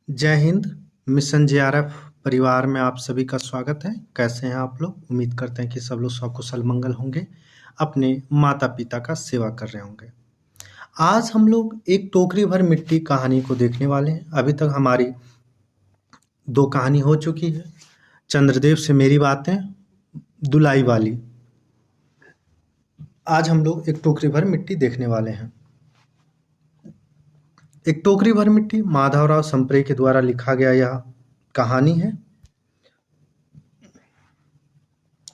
जय Hind. Mission JRF परिवार में आप सभी का स्वागत है। कैसे हैं आप लोग? उम्मीद करते हैं कि सब लोग सकुशल मंगल होंगे, अपने माता पिता का सेवा कर रहे होंगे। आज हम लोग एक टोकरी भर मिट्टी कहानी को देखने वाले हैं। अभी तक हमारी दो कहानी हो चुकी है, चंद्रदेव से मेरी बातें, दुलाई वाली। आज हम लोग एक टोकरी भर मिट्टी देखने वाले हैं। एक टोकरी भर मिट्टी माधवराव संप्रे के द्वारा लिखा गया यह कहानी है।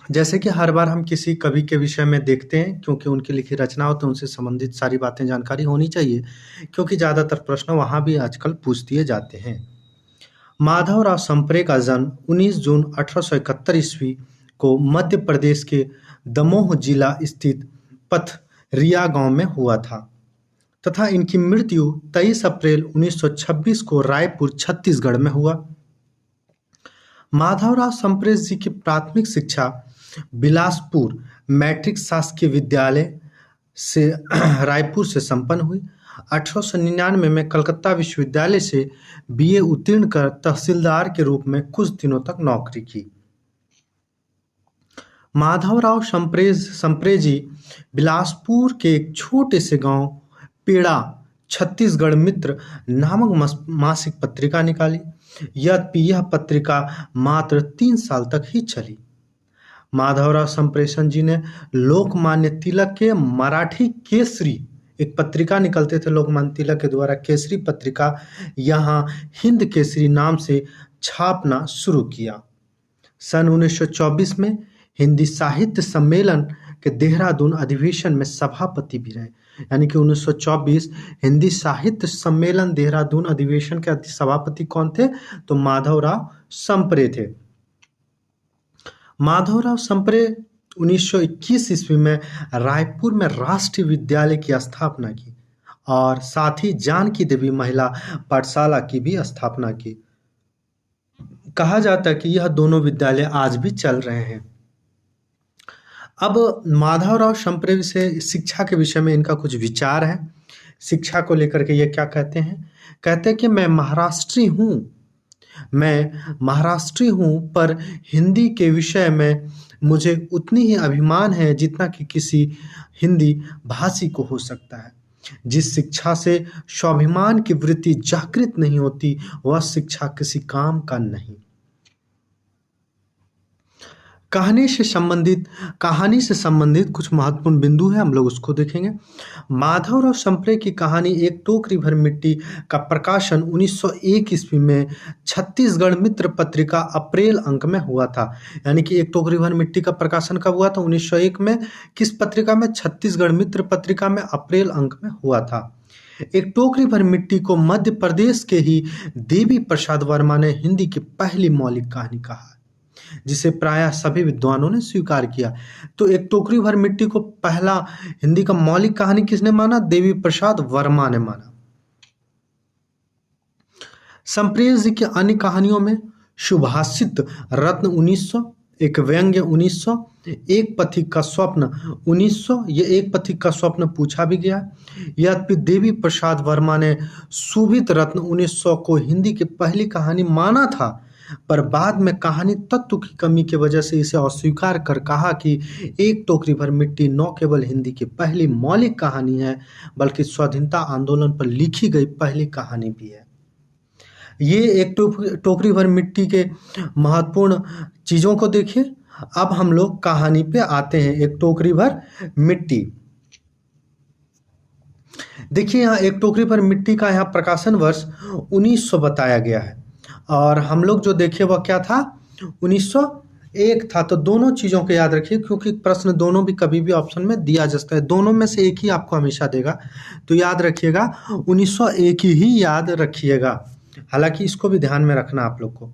जैसे कि हर बार हम किसी कवि के विषय में देखते हैं, क्योंकि उनकी लिखी रचना हो तो उनसे संबंधित सारी बातें जानकारी होनी चाहिए, क्योंकि ज़्यादातर प्रश्न वहाँ भी आजकल पूछ दिए जाते हैं। माधवराव संप्रे का जन्म 19 जून 1871 ईस्वी को मध्य प्रदेश के दमोह जिला स्थित पथरिया गांव में हुआ था तथा इनकी मृत्यु 23 अप्रैल 1926 को रायपुर छत्तीसगढ़ में हुआ। माधवराव संप्रे जी की प्राथमिक शिक्षा बिलासपुर मैट्रिक शासकीय विद्यालय से रायपुर से संपन्न हुई। 1899 में कलकत्ता विश्वविद्यालय से बीए उत्तीर्ण कर तहसीलदार के रूप में कुछ दिनों तक नौकरी की। माधवराव संप्रे जी बिलासपुर के एक छोटे से गांव पेड़ा छत्तीसगढ़ मित्र नामक मासिक पत्रिका निकाली। यह पत्रिका मात्र 3 साल तक ही चली। माधवराव संप्रेषण जी ने लोकमान्य तिलक के मराठी केसरी, एक पत्रिका निकलते थे लोकमान्य तिलक के द्वारा, केसरी पत्रिका, यहाँ हिंद केसरी नाम से छापना शुरू किया। सन 1924 में हिंदी साहित्य सम्मेलन के देहरादून अधिवेशन में सभापति भी रहे। यानी कि 1924 हिंदी साहित्य सम्मेलन देहरादून अधिवेशन के सभापति कौन थे? तो माधवराव संप्रे थे। माधवराव संप्रे 1921 ईस्वी में रायपुर में राष्ट्रीय विद्यालय की स्थापना की और साथ ही जानकी देवी महिला पाठशाला की भी स्थापना की। कहा जाता है कि यह दोनों विद्यालय आज भी चल रहे हैं। अब माधवराव संप्रे से शिक्षा के विषय में इनका कुछ विचार है। शिक्षा को लेकर के ये क्या कहते हैं? कहते हैं कि मैं महाराष्ट्री हूँ, पर हिंदी के विषय में मुझे उतनी ही अभिमान है जितना कि किसी हिंदी भाषी को हो सकता है। जिस शिक्षा से स्वाभिमान की वृत्ति जागृत नहीं होती, वह शिक्षा किसी काम का नहीं। कहानी से संबंधित कुछ महत्वपूर्ण बिंदु है, हम लोग उसको देखेंगे। माधवराव संप्रे की कहानी एक टोकरी भर मिट्टी का प्रकाशन 1901 ईस्वी में छत्तीसगढ़ मित्र पत्रिका अप्रैल अंक में हुआ था। यानी कि एक टोकरी भर मिट्टी का प्रकाशन कब हुआ था? 1901 में। किस पत्रिका में? छत्तीसगढ़ मित्र पत्रिका में अप्रैल अंक में हुआ था। एक टोकरी भर मिट्टी को मध्य प्रदेश के ही देवी प्रसाद वर्मा ने हिंदी की पहली मौलिक कहानी कहा, जिसे प्रायः सभी विद्वानों ने स्वीकार किया। तो एक टोकरी भर मिट्टी को पहला हिंदी का मौलिक कहानी किसने माना? देवी प्रसाद वर्मा ने माना। संप्रे जी की अन्य कहानियों में सुभाषित रत्न 1900, एक व्यंग्य 1900, एक पथिक का स्वप्न 1900, ये एक पथिक का स्वप्न पूछा भी गया। यद्यपि देवी प्रसाद वर्मा ने सुभित रत्न 1900 को हिंदी की पहली कहानी माना था, पर बाद में कहानी तत्व की कमी की वजह से इसे अस्वीकार कर कहा कि एक टोकरी भर मिट्टी न केवल हिंदी की पहली मौलिक कहानी है, बल्कि स्वाधीनता आंदोलन पर लिखी गई पहली कहानी भी है। ये एक टोकरी भर मिट्टी के महत्वपूर्ण चीज़ों को देखिए। अब हम लोग कहानी पे आते हैं। एक टोकरी भर मिट्टी, देखिए यहाँ एक टोकरी भर मिट्टी का यहाँ प्रकाशन वर्ष 1900 बताया गया है, और हम लोग जो देखे वह क्या था? 1901 था। तो दोनों चीज़ों को याद रखिए, क्योंकि प्रश्न दोनों भी कभी भी ऑप्शन में दिया जा सकता है। दोनों में से एक ही आपको हमेशा देगा, तो याद रखिएगा 1901 ही याद रखिएगा। हालांकि इसको भी ध्यान में रखना आप लोग को।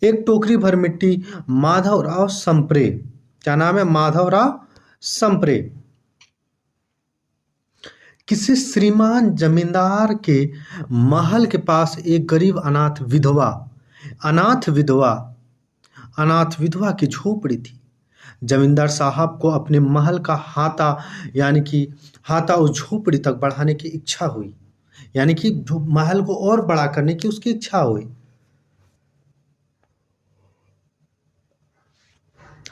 एक टोकरी भर मिट्टी माधवराव संप्रे, क्या नाम है? माधवराव संप्रे। किसी श्रीमान जमींदार के महल के पास एक गरीब अनाथ विधवा की झोपड़ी थी। जमींदार साहब को अपने महल का हाता, यानी कि हाता उस झोपड़ी तक बढ़ाने की इच्छा हुई। यानी कि जो महल को और बड़ा करने की उसकी इच्छा हुई।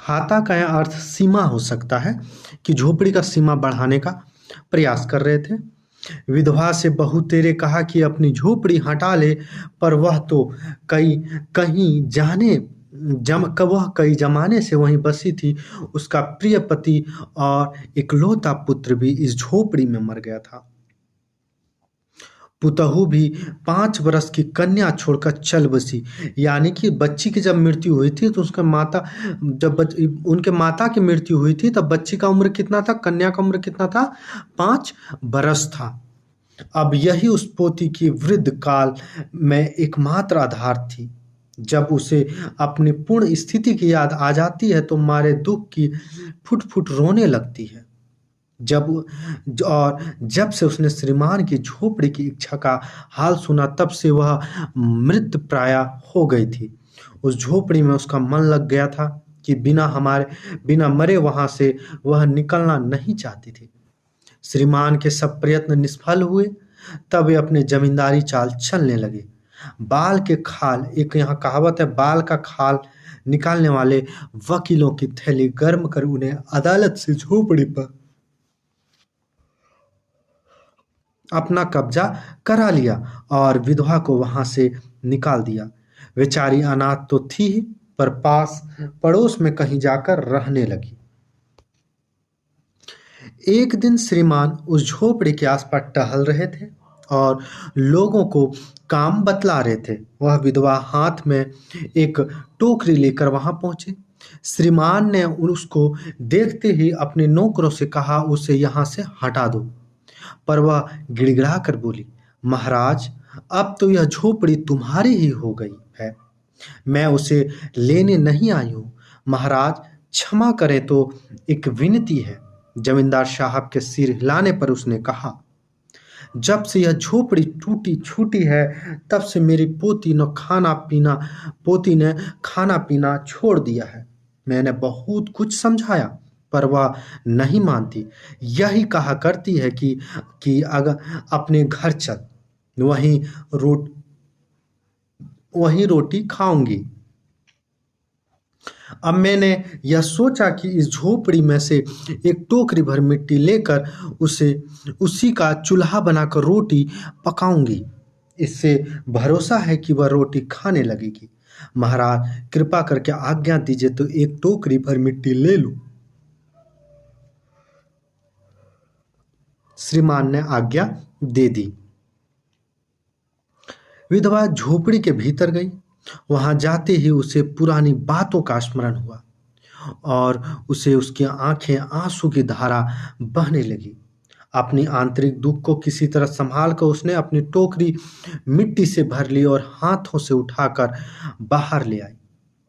हाता का यह अर्थ सीमा हो सकता है कि झोपड़ी का सीमा बढ़ाने का प्रयास कर रहे थे। विधवा से बहू तेरे कहा कि अपनी झोपड़ी हटा ले, पर वह तो कई कहीं जाने वह कई जमाने से वहीं बसी थी। उसका प्रिय पति और इकलौता पुत्र भी इस झोपड़ी में मर गया था। पुतहू भी 5 बरस की कन्या छोड़कर चल बसी। यानी कि बच्ची की जब मृत्यु हुई थी तो उसका माता उनके माता की मृत्यु हुई थी तब बच्ची का उम्र कितना था, कन्या का उम्र कितना था, 5 बरस था। अब यही उस पोती की वृद्ध काल में एकमात्र आधार थी। जब उसे अपनी पूर्ण स्थिति की याद आ जाती है तो मारे दुख की फुट फुट रोने लगती है। जब से उसने श्रीमान की झोपड़ी की इच्छा का हाल सुना तब से वह मृत प्राय हो गई थी। उस झोपड़ी में उसका मन लग गया था कि बिना मरे वहां से वह निकलना नहीं चाहती थी। श्रीमान के सब प्रयत्न निष्फल हुए। तब वे अपने जमींदारी चाल चलने लगे। बाल के खाल, एक यहाँ कहावत है, बाल का खाल निकालने वाले वकीलों की थैली गर्म कर उन्हें अदालत से झोपड़ी पर अपना कब्जा करा लिया और विधवा को वहां से निकाल दिया। बेचारी अनाथ तो थी ही, पर पास पड़ोस में कहीं जाकर रहने लगी। एक दिन श्रीमान उस झोपड़ी के आसपास टहल रहे थे और लोगों को काम बतला रहे थे। वह विधवा हाथ में एक टोकरी लेकर वहां पहुंचे। श्रीमान ने उसको देखते ही अपने नौकरों से कहा, उसे यहाँ से हटा दो। पर वह गिड़गिड़ा कर बोली, महाराज, अब तो यह झोपड़ी तुम्हारी ही हो गई है, मैं उसे लेने नहीं आई हूँ। महाराज क्षमा करें, तो एक विनती है। जमींदार साहब के सिर हिलाने पर उसने कहा, जब से यह झोपड़ी टूटी छूटी है तब से मेरी पोती ने खाना पीना छोड़ दिया है। मैंने बहुत कुछ समझाया पर वह नहीं मानती। यही कहा करती है कि अगर अपने घर चल, वहीं रोटी खाऊंगी। अब मैंने यह सोचा कि इस झोपड़ी में से एक टोकरी भर मिट्टी लेकर उसी का चूल्हा बनाकर रोटी पकाऊंगी। इससे भरोसा है कि वह रोटी खाने लगेगी। महाराज कृपा करके आज्ञा दीजिए तो एक टोकरी भर मिट्टी ले लूं। श्रीमान ने आज्ञा दे दी। विधवा झोपड़ी के भीतर गई। वहां जाते ही उसे पुरानी बातों का स्मरण हुआ और उसे उसकी आंखें आंसू की धारा बहने लगी। अपनी आंतरिक दुख को किसी तरह संभाल कर उसने अपनी टोकरी मिट्टी से भर ली और हाथों से उठाकर बाहर ले आई।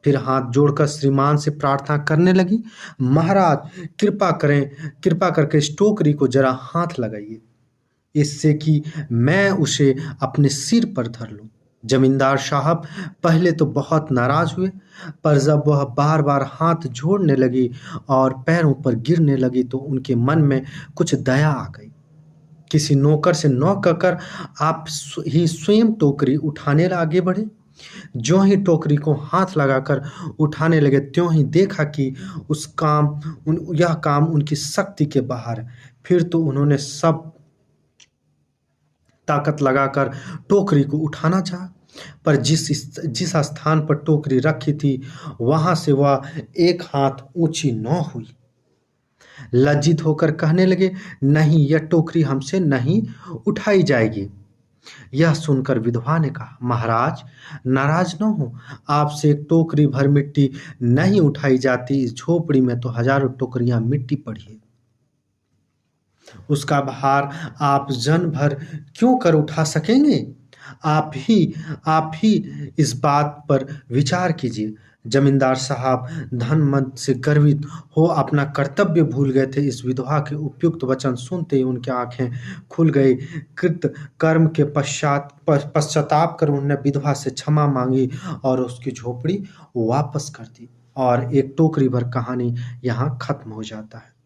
फिर हाथ जोड़कर श्रीमान से प्रार्थना करने लगी, महाराज कृपा करके इस टोकरी को जरा हाथ लगाइए, इससे कि मैं उसे अपने सिर पर धर लूं। जमींदार साहब पहले तो बहुत नाराज हुए, पर जब वह बार बार हाथ जोड़ने लगी और पैरों पर गिरने लगी तो उनके मन में कुछ दया आ गई। किसी नौकर से न कहकर आप ही स्वयं टोकरी उठाने आगे बढ़े। ज्यों ही टोकरी को हाथ लगाकर उठाने लगे त्यों ही देखा कि यह काम उनकी शक्ति के बाहर है। फिर तो उन्होंने सब ताकत लगाकर टोकरी को उठाना चाहा, पर जिस स्थान पर टोकरी रखी थी वहां से वह एक हाथ ऊंची न हुई। लज्जित होकर कहने लगे, नहीं, यह टोकरी हमसे नहीं उठाई जाएगी। यह सुनकर विधवा ने कहा, महाराज नाराज न हो, आपसे एक टोकरी भर मिट्टी नहीं उठाई जाती। इस झोपड़ी में तो हजारों टोकरियां मिट्टी पड़ी है, उसका भार आप जन भर क्यों कर उठा सकेंगे? आप ही इस बात पर विचार कीजिए। जमींदार साहब धन मद से गर्वित हो अपना कर्तव्य भूल गए थे। इस विधवा के उपयुक्त वचन सुनते ही उनकी आंखें खुल गई। कृत कर्म के पश्चाताप कर उन्होंने विधवा से क्षमा मांगी और उसकी झोपड़ी वापस कर दी। और एक टोकरी भर कहानी यहाँ खत्म हो जाता है।